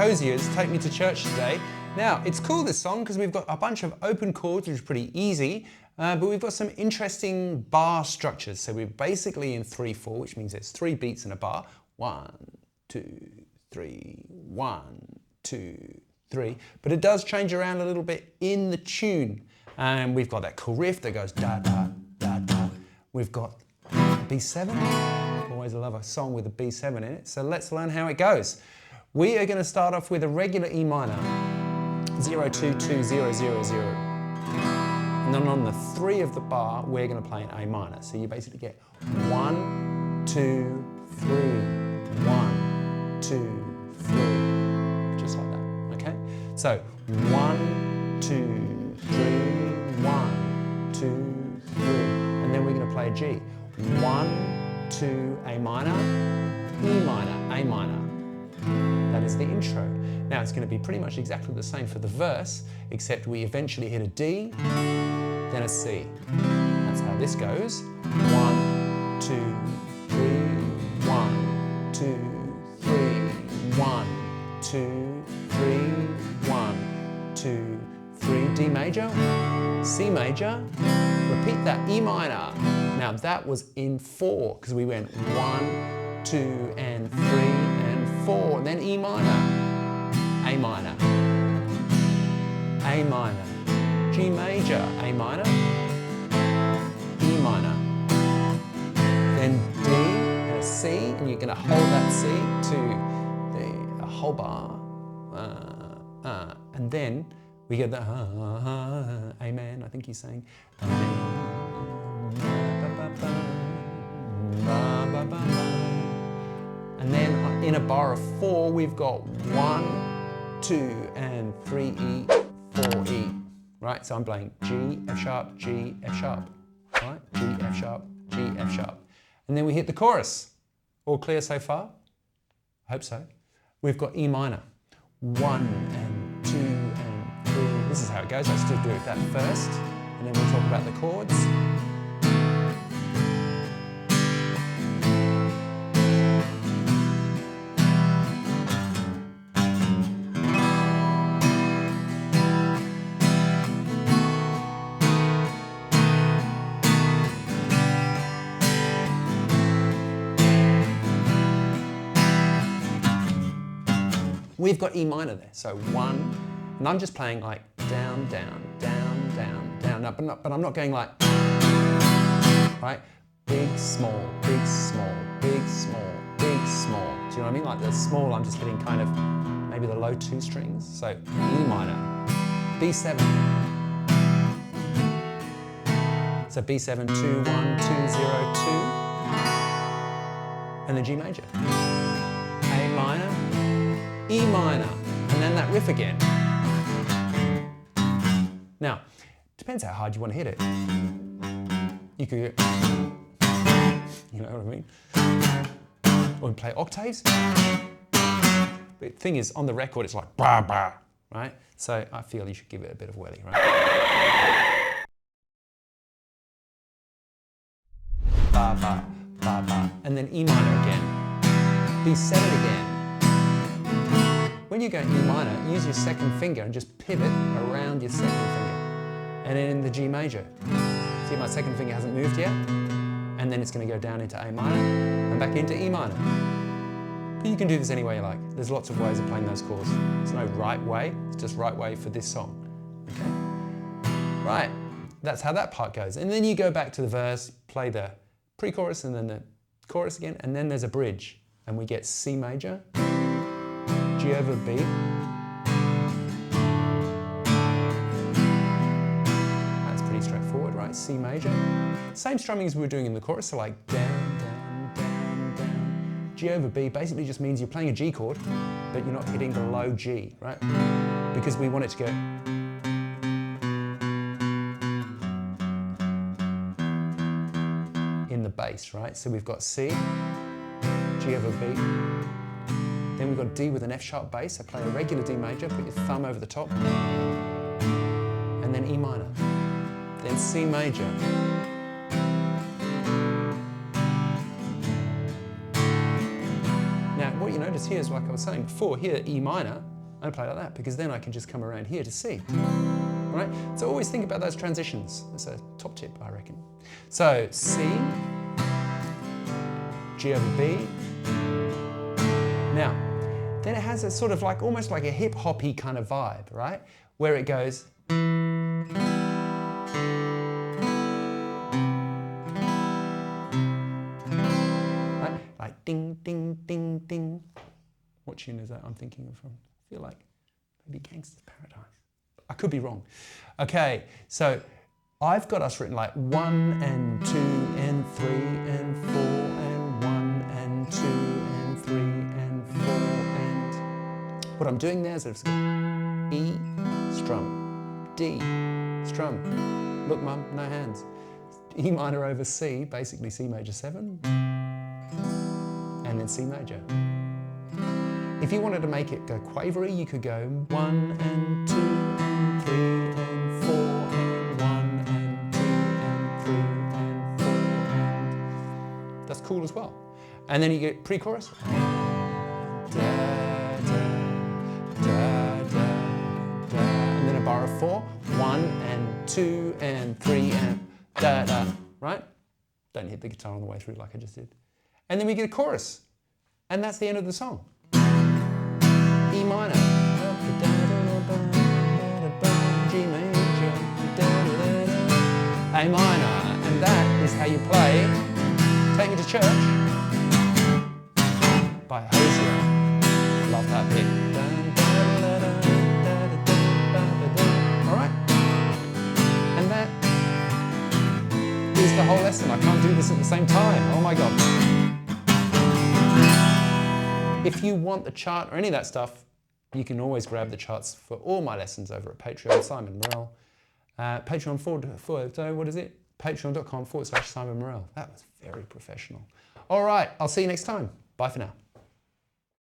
Hozier's Take Me to Church today. Now, it's cool, this song, because we've got a bunch of open chords, which is pretty easy, but we've got some interesting bar structures. So we're basically in 3/4, which means there's 3 beats in a bar. 1, 2, 3, 1, 2, 3. But it does change around a little bit in the tune. And we've got that cool riff that goes da da da da. We've got B7. Always love a song with a B7 in it. So let's learn how it goes. We are going to start off with a regular E minor, 0, 2, 2, 0, 0, 0. And then on the 3 of the bar, we're going to play an A minor. So you basically get 1, 2, 3, 1, 2, 3, just like that. Okay. So 1, 2, 3, 1, 2, 3, and then we're going to play a G. 1, 2, A minor, E minor, A minor. That is the intro. Now it's going to be pretty much exactly the same for the verse, except we eventually hit a D, then a C. That's how this goes. 1, 2, 3, 1, 2, 3, 1, 2, 3, 1, 2, 3, D major, C major, repeat that, E minor. Now that was in 4, because we went 1, 2, and 3, and 4, and then E minor, A minor, A minor, G major, A minor, E minor, then D and a C, and you're going to hold that C to the whole bar, and then we get the amen, I think he's saying. And then in a bar of 4, we've got 1, 2, and 3 E, 4 E. Right, so I'm playing G, F sharp, G, F sharp. Right, G, F sharp, G, F sharp. And then we hit the chorus. All clear so far? I hope so. We've got E minor. 1 and 2 and 3. This is how it goes. Let's just do that first, and then we'll talk about the chords. We've got E minor there, so 1, and I'm just playing like down, down, down, down, down, no, but I'm not going like, right? Big, small, big, small, big, small, big, small. Do you know what I mean? Like the small, I'm just hitting kind of maybe the low 2 strings. So E minor, B7. So B7, 2, 1, 2, 0, 2, and then G major. A minor, E minor, and then that riff again. Now, depends how hard you want to hit it. You could, you know what I mean? Or we play octaves. But the thing is, on the record, it's like bah, bah, right? So I feel you should give it a bit of welly, right? Ba, ba, ba, ba. And then E minor again. B7 again. When you go E minor, use your second finger and just pivot around your second finger. And then in the G major. See, my second finger hasn't moved yet. And then it's going to go down into A minor and back into E minor. But you can do this any way you like. There's lots of ways of playing those chords. There's no right way, it's just right way for this song. Okay? Right, that's how that part goes. And then you go back to the verse, play the pre-chorus and then the chorus again, and then there's a bridge. And we get C major, G over B, that's pretty straightforward, right? C major. Same strumming as we were doing in the chorus, so like down, down, down, down. G over B basically just means you're playing a G chord, but you're not hitting the low G, right? Because we want it to go in the bass, right? So we've got C, G over B, then we've got D with an F sharp bass, so play a regular D major, put your thumb over the top, and then E minor, then C major, now what you notice here is, like I was saying before, here E minor, I play like that because then I can just come around here to C. All right? So always think about those transitions. That's a top tip, I reckon. So C, G over B. Now, then it has a sort of like, almost like a hip-hoppy kind of vibe, right? Where it goes. Right? Like ding, ding, ding, ding. What tune is that I'm thinking of from? I feel like maybe Gangster's Paradise. I could be wrong. Okay, so I've got us written like 1 and 2 and 3 and 4 and 1 and 2 and 3 and 4 and... What I'm doing there is I've got E, strum, D, strum. Look, Mum, no hands. E minor over C, basically C major 7, and then C major. If you wanted to make it go quavery, you could go 1 and 2 and 3 and 4 and 1 and 2 and 3 and 4 and... That's cool as well. And then you get pre-chorus. Da, da, da, da, da. And then a bar of 4. 1 and 2 and 3 and da, da. Right? Don't hit the guitar on the way through like I just did. And then we get a chorus. And that's the end of the song. E minor, G major, A minor, and that is how you play Take Me to Church by Hozier. Love that bit. Alright? And that is the whole lesson. I can't do this at the same time. Oh my God. If you want the chart or any of that stuff, you can always grab the charts for all my lessons over at Patreon, Simon Morell. Patreon.com/Simon Morell. That was very professional. All right, I'll see you next time. Bye for now.